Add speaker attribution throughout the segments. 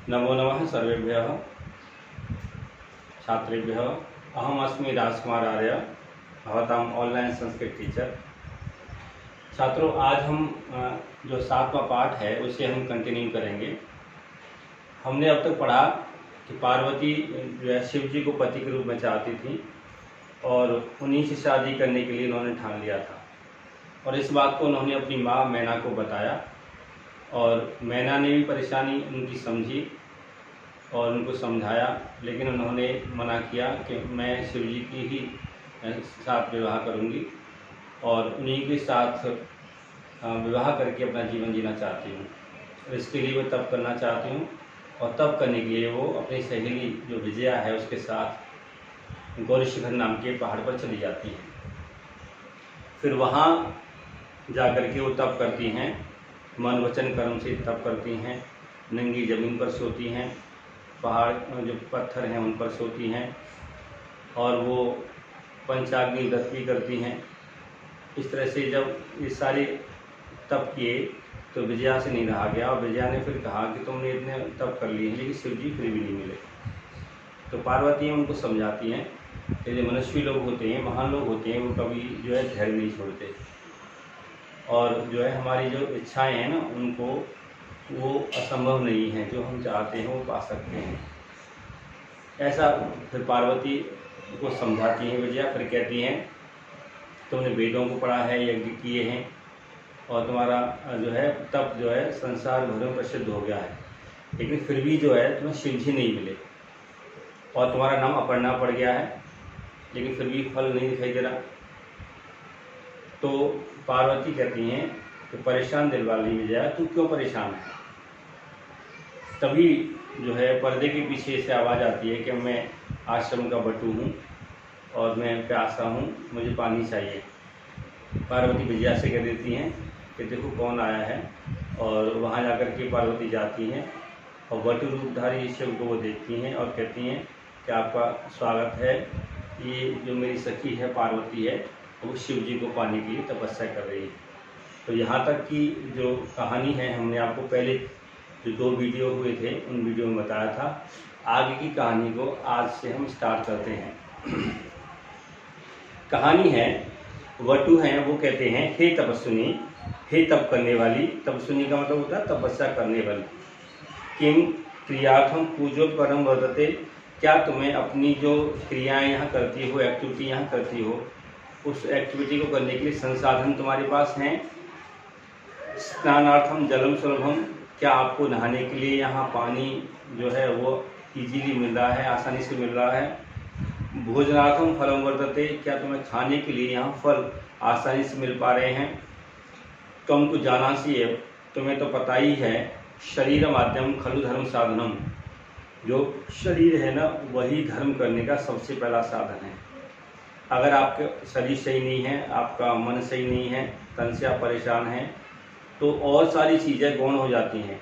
Speaker 1: नमो नमः सर्वेभ्यः छात्रेभ्यः। अहमस्मि राजकुमार आर्य, भवताम ऑनलाइन संस्कृत टीचर। छात्रों, आज हम जो 7वां पाठ है उसे हम कंटिन्यू करेंगे। हमने अब तक पढ़ा कि पार्वती जो है शिव जी को पति के रूप में चाहती थी और उन्हीं से शादी करने के लिए उन्होंने ठान लिया था। और इस बात को उन्होंने अपनी माँ मैना को बताया और मैना ने भी परेशानी उनकी समझी और उनको समझाया, लेकिन उन्होंने मना किया कि मैं शिव जी की ही साथ विवाह करूंगी और उन्हीं के साथ विवाह करके अपना जीवन जीना चाहती हूँ। इसके लिए वो तप करना चाहती हूँ और तप करने के लिए वो अपनी सहेली जो विजया है उसके साथ गौरी शिखर नाम के पहाड़ पर चली जाती है। फिर वहाँ जाकर के वो तप करती हैं, मन वचन कर्म से तप करती हैं, नंगी ज़मीन पर सोती हैं, पहाड़ जो पत्थर हैं उन पर सोती हैं और वो पंचाग्नि व्रत भी करती हैं। इस तरह से जब ये सारे तप किए तो विजया से नहीं रहा गया और विजया ने फिर कहा कि तुमने इतने तप कर लिए हैं लेकिन शिव जी फिर भी नहीं मिले। तो पार्वती उनको समझाती हैं कि जो मनुष्य लोग होते हैं, महान लोग होते हैं, वो कभी जो है धैर्य नहीं छोड़ते और जो है हमारी जो इच्छाएं हैं ना उनको वो असंभव नहीं है, जो हम चाहते हैं वो पा सकते हैं। ऐसा फिर पार्वती को समझाती हैं विजया। फिर कहती हैं तुमने वेदों को पढ़ा है, यज्ञ किए हैं और तुम्हारा जो है तप जो है संसार भर में प्रसिद्ध हो गया है, लेकिन फिर भी जो है तुम्हें शिव जी नहीं मिले और तुम्हारा नाम अपर्णा पड़ गया है, लेकिन फिर भी फल नहीं दिखाई दे रहा। तो पार्वती कहती हैं कि परेशान दिल वाली विजया, तू क्यों परेशान है। तभी जो है पर्दे के पीछे से आवाज़ आती है कि मैं आश्रम का बटू हूँ और मैं प्यासा हूँ, मुझे पानी चाहिए। पार्वती विजया से कह देती हैं कि देखो कौन आया है, और वहाँ जाकर के पार्वती जाती हैं और बटू रूपधारी शिव को वो देखती हैं और कहती हैं कि आपका स्वागत है। ये जो मेरी सखी है पार्वती है, वो शिव जी को पाने के लिए तपस्या कर रही है। तो यहाँ तक की जो कहानी है हमने आपको पहले जो 2 वीडियो हुए थे उन वीडियो में बताया था। आगे की कहानी को आज से हम स्टार्ट करते हैं। कहानी है, वटु हैं वो कहते हैं हे तपस्विनी, हे तप करने वाली। तपस्विनी का मतलब होता है तपस्या करने वाली। किम क्रियार्थम पूजो परम वर्तते, क्या तुम्हें अपनी जो क्रियाएं यहाँ करती हो, एक्टिविटी यहाँ करती हो, उस एक्टिविटी को करने के लिए संसाधन तुम्हारे पास हैं। स्नानार्थम जलम सुलभम, क्या आपको नहाने के लिए यहाँ पानी जो है वो इजीली मिल रहा है, आसानी से मिल रहा है। भोजनार्थम फलम वर्तते, क्या तुम्हें खाने के लिए यहाँ फल आसानी से मिल पा रहे हैं। तुमको जाना चाहिए, तुम्हें तो पता ही है, शरीर माध्यम खलु धर्म साधनम, जो शरीर है ना वही धर्म करने का सबसे पहला साधन है। अगर आपके शरीर सही नहीं है, आपका मन सही नहीं है, तन से आप परेशान हैं, तो और सारी चीज़ें गौण हो जाती हैं।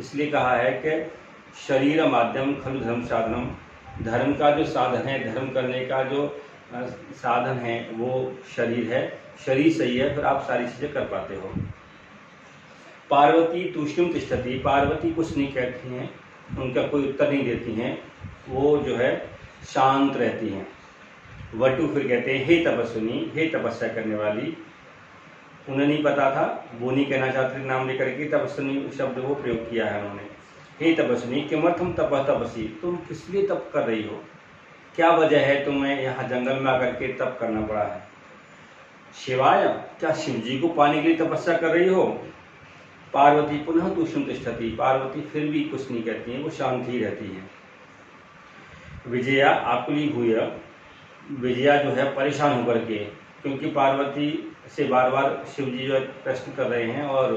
Speaker 1: इसलिए कहा है कि शरीर माध्यम खलु धर्म साधनम, धर्म का जो साधन है, धर्म करने का जो साधन है वो शरीर है। शरीर सही है फिर आप सारी चीज़ें कर पाते हो। पार्वती तूष्णिम तिष्ठति, पार्वती कुछ नहीं कहती हैं, उनका कोई उत्तर नहीं देती हैं, वो जो है शांत रहती हैं। वटु फिर कहते हैं हे तपस्विनी, हे तपस्या करने वाली। उन्हें नहीं पता था, वो नहीं कहना चाहते नाम लेकर के तपस्विनी शब्द वो प्रयोग किया है उन्होंने। हे तपस्विनी किमर्थम तपसी, तुम किस लिए तप कर रही हो, क्या वजह है तुम्हें यहाँ जंगल में आकर के तप करना पड़ा है। शिवाय, क्या शिव जी को पाने के लिए तपस्या कर रही हो। पार्वती पुनः तूष्णिम तिष्ठति, पार्वती फिर भी कुछ नहीं कहती हैं, वो शांत ही रहती हैं। विजया आकुली भूय, विजया जो है परेशान होकर के, क्योंकि पार्वती से बार बार शिव जी जो प्रश्न कर रहे हैं और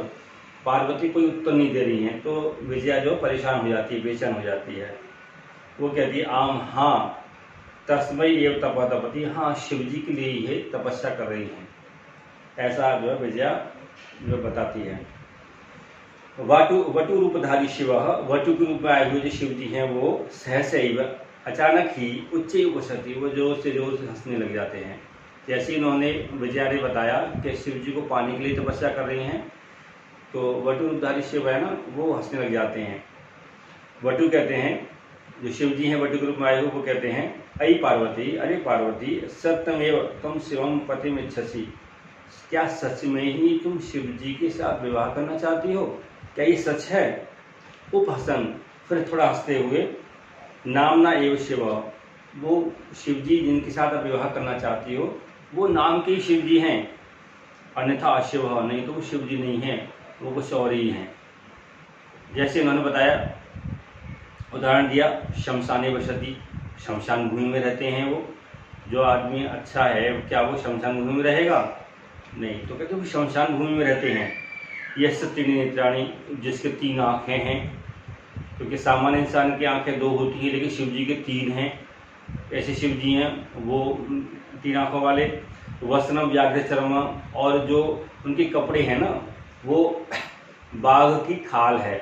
Speaker 1: पार्वती कोई उत्तर नहीं दे रही हैं, तो विजया जो परेशान हो जाती है, बेचैन हो जाती है। वो कहती है आम हाँ, तस्मै एव तपति, हाँ शिव जी के लिए ही तपस्या कर रही हैं। ऐसा जो है विजया जो बताती है। वटु रूपधारी शिव, वटु के रूप में आए हुए जो शिव जी हैं वो सहसैव, अचानक ही उच्च उपसति, वो जोर से हंसने लग जाते हैं। जैसे इन्होंने विजया ने बताया कि शिव जी को पाने के लिए तपस्या कर रही हैं, तो वटु रूपधारी शिव है ना वो हंसने लग जाते हैं वटु कहते हैं, जो शिव जी हैं वटु के रूप में आए हुए, वो कहते हैं अयि पार्वती, अरे पार्वती, सत्यमेव तुम शिवम पतिमिच्छसि, क्या सच में ही तुम शिव जी के साथ विवाह करना चाहती हो? क्या ये सच है? उपहसन, फिर थोड़ा हंसते हुए, नामना एव शिव, वो शिव जी जिनके साथ आप विवाह करना चाहती हो वो नाम के ही शिव जी हैं, अन्यथा अशिव, नहीं तो वो शिव जी नहीं हैं, वो कुछ और ही हैं। जैसे उन्होंने बताया, उदाहरण दिया, शमशाने बसती, शमशान भूमि में रहते हैं वो। जो आदमी अच्छा है क्या वो शमशान भूमि में रहेगा? नहीं। तो कहते वो शमशान भूमि में रहते हैं। यस्य त्रीणि नेत्राणि, जिसके 3 आँखें हैं, क्योंकि सामान्य इंसान की आँखें 2 होती हैं लेकिन शिव जी के 3 हैं। ऐसे शिव जी हैं वो 3 आँखों वाले। वसनम व्याघ्र चर्म, और जो उनके कपड़े हैं ना वो बाघ की खाल है,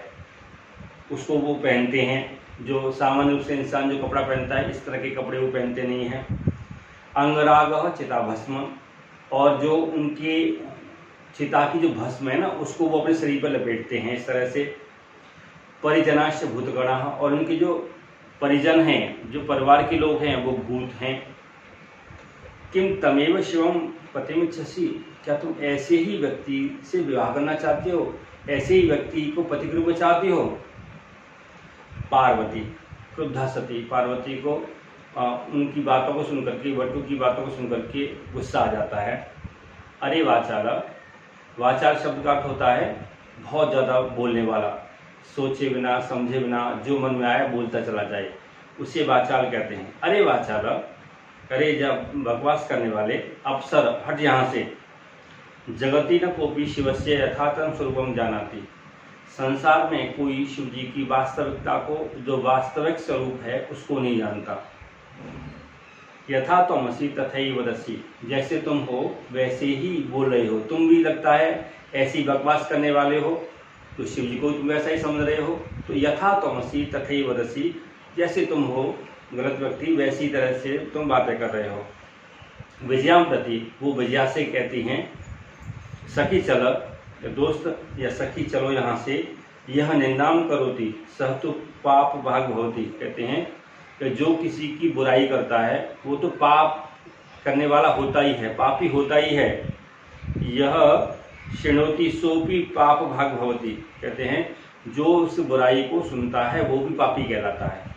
Speaker 1: उसको वो पहनते हैं। जो सामान्य रूप से इंसान जो कपड़ा पहनता है इस तरह के कपड़े वो पहनते नहीं हैं। अंगराग चिता भस्म, और जो उनके चिता की जो भस्म है ना उसको वो अपने शरीर पर लपेटते हैं इस तरह से। परिजनाश्च भूतगणा, और उनके जो परिजन हैं, जो परिवार के लोग हैं वो भूत हैं। किम तमेव शिवम पतिमिच्छसि, क्या तुम ऐसे ही व्यक्ति से विवाह करना चाहते हो? ऐसे ही व्यक्ति को पति के रूप में चाहती हो? पार्वती क्रुद्धा सती, पार्वती को उनकी बातों को सुनकर के, वटु की बातों को सुनकर के गुस्सा आ जाता है। अरे वाचाला, वाचाल शब्द का अर्थ होता है बहुत ज़्यादा बोलने वाला, सोचे बिना समझे बिना जो मन में आया बोलता चला जाए, उसे वाचाल कहते हैं। अरे वाचाला, अरे जब बकवास करने वाले, अप्सर हट यहाँ से। जगती न कोपी शिवस्य यथार्थम स्वरूपम जानाति, संसार में कोई शिव जी की वास्तविकता को, जो वास्तविक स्वरूप है उसको नहीं जानता। यथा त्वमसि तथैव वदसि, जैसे तुम हो वैसे ही बोल रहे हो। तुम भी लगता है ऐसी बकवास करने वाले हो, तो शिव जी को तुम वैसा ही समझ रहे हो। तो यथा त्वमसि तथैव वदसि, जैसे तुम हो गलत व्यक्ति वैसी तरह से तुम बातें कर रहे हो। विजयाम प्रति, वो विजया से कहती हैं, सखी चल, दोस्त या सखी चलो यहाँ से, यह निंदाम करोति सह तो पाप भाग भवति, कहते हैं कि जो किसी की बुराई करता है वो तो पाप करने वाला होता ही है, पापी होता ही है। यह शृणोति सोपि पाप भाग भवति, कहते हैं जो उस बुराई को सुनता है वो भी पापी कहलाता है।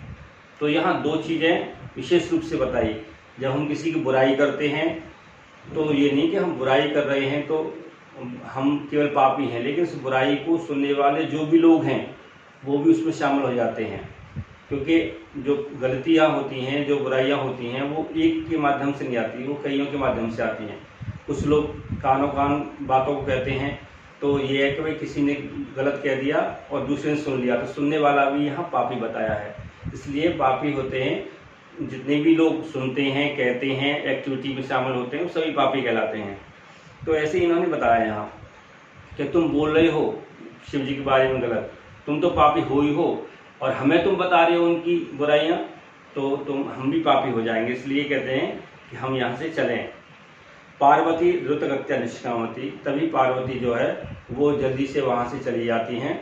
Speaker 1: तो यहाँ 2 चीज़ें विशेष रूप से बताई। जब हम किसी की बुराई करते हैं तो ये नहीं कि हम बुराई कर रहे हैं तो हम केवल पापी हैं, लेकिन उस बुराई को सुनने वाले जो भी लोग हैं वो भी उसमें शामिल हो जाते हैं। क्योंकि जो गलतियाँ होती हैं, जो बुराइयाँ होती हैं वो एक के माध्यम से नहीं आती, वो कईयों के माध्यम से आती हैं। कुछ लोग कानों कान बातों को कहते हैं, तो ये है कि भाई किसी ने गलत कह दिया और दूसरे ने सुन लिया, तो सुनने वाला भी यहाँ पापी बताया है। इसलिए पापी होते हैं जितने भी लोग सुनते हैं, कहते हैं, एक्टिविटी में शामिल होते हैं, वो सभी पापी कहलाते हैं। तो ऐसे ही इन्होंने बताया यहाँ कि तुम बोल रहे हो शिव जी के बारे में गलत, तुम तो पापी हो ही हो, और हमें तुम बता रहे हो उनकी बुराइयाँ, तो हम भी पापी हो जाएंगे। इसलिए कहते हैं कि हम यहाँ से चलें। पार्वती द्रुतगत्या निष्कामती, तभी पार्वती जो है वो जल्दी से वहाँ से चली जाती हैं,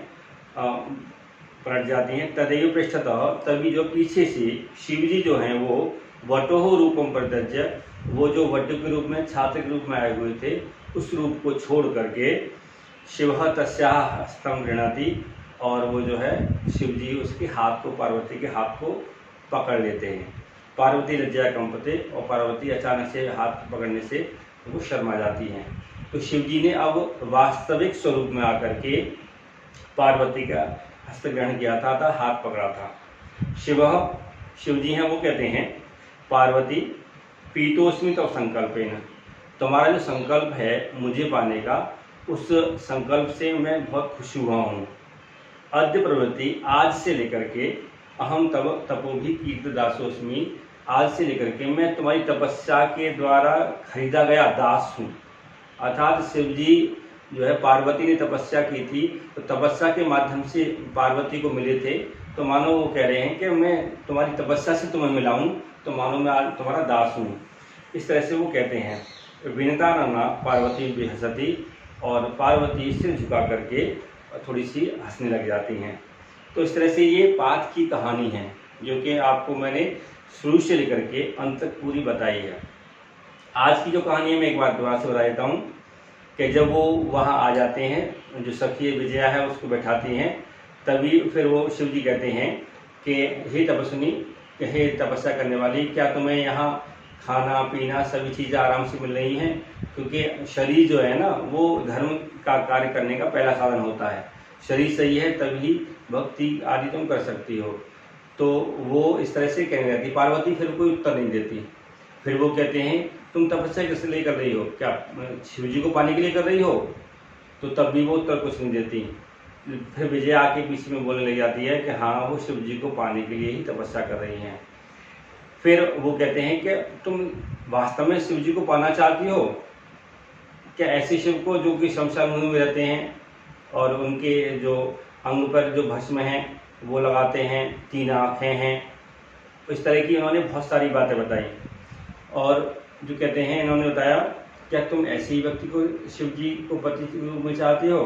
Speaker 1: पलट जाती हैं। तदैव पृष्ठतः, तभी जो पीछे से शिवजी जो हैं वो वटोह रूपम परित्यज्य, वो जो वटु के रूप में, छात्र के रूप में आए हुए थे, उस रूप को छोड़ करके शिवः तस्याः हस्तं गृह्णाति, और वो जो है शिवजी उसके हाथ को, पार्वती के हाथ को पकड़ लेते हैं। पार्वती लज्जा कंपते, और पार्वती अचानक से हाथ पकड़ने से वो शर्मा जाती हैं। तो शिवजी ने अब वास्तविक स्वरूप में आकर के पार्वती का हस्त ग्रहण किया था, हाथ पकड़ा था। शिवजी हैं वो कहते हैं, पार्वती पीतोस्मि तव संकल्पेन, तुम्हारा जो संकल्प है मुझे पाने का, उस संकल्प से मैं बहुत खुश हुआ हूँ। अद्य प्रवृत्ति, आज से लेकर के, अहम तब तपोभि कीर्तदासोस्मि, आज से लेकर के मैं तुम्हारी तपस्या के द्वारा खरीदा गया दास हूँ। अर्थात शिवजी जो है, पार्वती ने तपस्या की थी तो तपस्या के माध्यम से पार्वती को मिले थे, तो मानो वो कह रहे हैं कि मैं तुम्हारी तपस्या से तुम्हें मिला हूँ, तो मानो मैं आज तुम्हारा दास हूँ। इस तरह से वो कहते हैं। विनता नाना पार्वती बेहसती, और पार्वती सिर झुका करके थोड़ी सी हंसने लग जाती हैं। तो इस तरह से ये पाठ की कहानी है जो कि आपको मैंने शुरू से लेकर के अंत तक पूरी बताई है। आज की जो कहानी है मैं एक बार दोबारा से बता देता हूँ कि जब वो वहाँ आ जाते हैं, जो सखी विजया है उसको बैठाती हैं, तभी फिर वो शिव जी कहते हैं कि हे तपस्विनी, कि हे तपस्या करने वाली, क्या तुम्हें यहाँ खाना पीना सभी चीज़ें आराम से मिल रही हैं? क्योंकि शरीर जो है ना वो धर्म का कार्य करने का पहला साधन होता है। शरीर सही है तभी भक्ति आदि तुम कर सकती हो। तो वो इस तरह से कहने लगती। पार्वती फिर कोई उत्तर नहीं देती। फिर वो कहते हैं तुम तपस्या किस लिए कर रही हो? क्या शिव जी को पाने के लिए कर रही हो? तो तब भी वो उत्तर कुछ नहीं देती। फिर विजय आके पीछे में बोलने लग जाती है कि हाँ वो शिव जी को पाने के लिए ही तपस्या कर रही हैं। फिर वो कहते हैं कि तुम वास्तव में शिव जी को पाना चाहती हो क्या? ऐसे शिव को जो कि शमशान भूमि में रहते हैं और उनके जो अंग पर जो भस्म है वो लगाते हैं, 3 आँखें हैं, इस तरह की इन्होंने बहुत सारी बातें बताई। और जो कहते हैं इन्होंने बताया क्या तुम ऐसे ही व्यक्ति को शिव जी को पति के रूप में चाहती हो?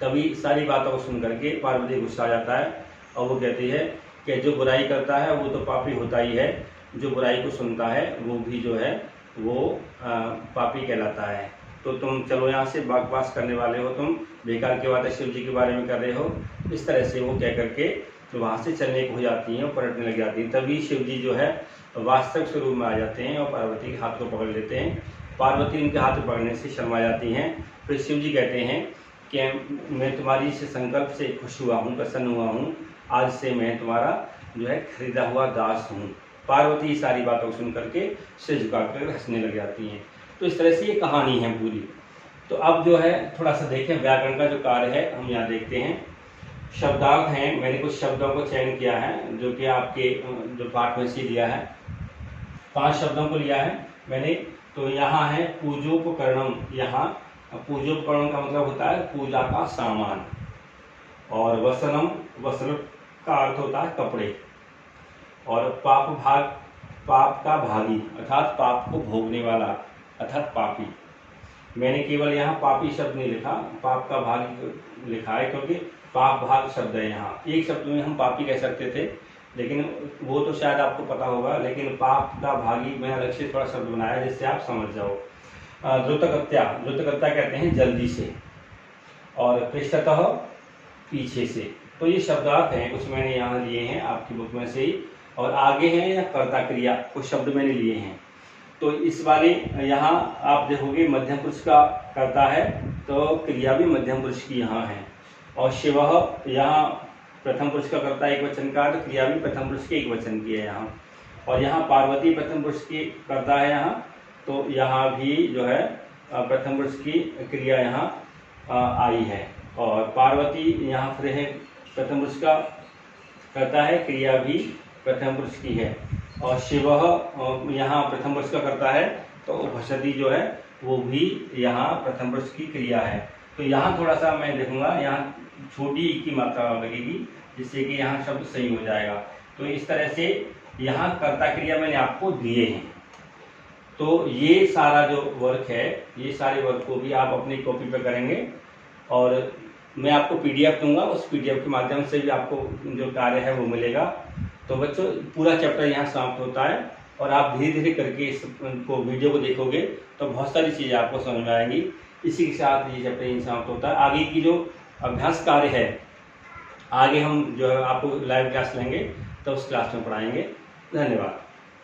Speaker 1: तभी सारी बातों को सुन करके पार्वती गुस्सा आ जाता है और वो कहती है कि जो बुराई करता है वो तो पापी होता ही है, जो बुराई को सुनता है वो भी जो है वो पापी कहलाता है। तो तुम चलो यहाँ से, बकवास करने वाले हो, तुम बेकार की बातें शिव जी के बारे में कर रहे हो। इस तरह से वो कह करके तो वहाँ से चलने को हो जाती हैं और पलटने लग जाती हैं। तभी शिव जी जो है वास्तविक स्वरूप में आ जाते हैं और पार्वती के हाथ को पकड़ लेते हैं। पार्वती उनके हाथ में पकड़ने से शर्मा जाती हैं। फिर शिव जी कहते हैं कि मैं तुम्हारी से संकल्प से खुश हुआ हूँ, प्रसन्न हुआ हूँ, आज से मैं तुम्हारा जो है खरीदा हुआ दास हूँ। पार्वती सारी बातों को सुन करके सिर झुकाकर हंसने लग जाती हैं। तो इस तरह से ये कहानी है पूरी। तो अब जो है थोड़ा सा देखें व्याकरण का जो कार्य है हम यहाँ देखते हैं। शब्दार्थ हैं, मैंने कुछ शब्दों को चयन किया है जो कि आपके जो पाठ में से लिया है। 5 शब्दों को लिया है मैंने। तो यहाँ है पूजोपकरणम। यहाँ पूजोपकरण का मतलब होता है पूजा का सामान। और वसनम, वसन का अर्थ होता है कपड़े। और पाप भाग, पाप का भागी अर्थात पाप को भोगने वाला अर्थात पापी। मैंने केवल यहाँ पापी शब्द नहीं लिखा, पाप का भागी लिखा है क्योंकि पाप भाग शब्द है। यहाँ एक शब्द में हम पापी कह सकते थे लेकिन वो तो शायद आपको पता होगा, लेकिन पाप का भागी मैं अलग से थोड़ा शब्द बनाया जिससे आप समझ जाओ। द्रुतकृत्या, द्रुतकृत्या कहते हैं जल्दी से, और पृष्ठतः पीछे से। तो ये शब्दार्थ हैं, कुछ मैंने यहाँ लिए हैं आपकी बुक में से ही। और आगे हैं या कर्ता क्रिया, कुछ शब्द मैंने लिए हैं। तो इस वाले यहाँ आप देखोगे मध्यम पुरुष का कर्ता है तो क्रिया भी मध्यम पुरुष की यहाँ है। और शिवः यहाँ प्रथम पुरुष का कर्ता एक वचन का, तो क्रिया भी प्रथम पुरुष के एक वचन की है यहाँ। और यहाँ पार्वती प्रथम पुरुष की कर्ता है यहाँ, तो यहाँ भी जो है प्रथम पुरुष की क्रिया यहाँ आई है। और पार्वती यहाँ फिर है प्रथम पुरुष का कर्ता है, क्रिया भी प्रथम पुरुष की है। और शिवः यहाँ प्रथम पुरुष का करता है तो भसती जो है वो भी यहाँ प्रथम पुरुष की क्रिया है। तो यहाँ थोड़ा सा मैं देखूंगा, यहाँ छोटी ई की मात्रा लगेगी जिससे कि यहाँ शब्द सही हो जाएगा। तो इस तरह से यहाँ कर्ता क्रिया मैंने आपको दिए हैं। तो ये सारा जो वर्क है, ये सारे वर्क को भी आप अपनी कॉपी पे करेंगे और मैं आपको PDF दूंगा, उस PDF के माध्यम से भी आपको जो कार्य है वो मिलेगा। तो बच्चों पूरा चैप्टर यहाँ समाप्त होता है और आप धीरे धीरे करके इस वीडियो को देखोगे तो बहुत सारी चीज़ें आपको समझ में आएंगी। इसी के साथ ये चैप्टर यहीं समाप्त होता है। आगे की जो अभ्यास कार्य है आगे हम जो है आपको लाइव क्लास लेंगे तो उस क्लास में पढ़ाएंगे। धन्यवाद।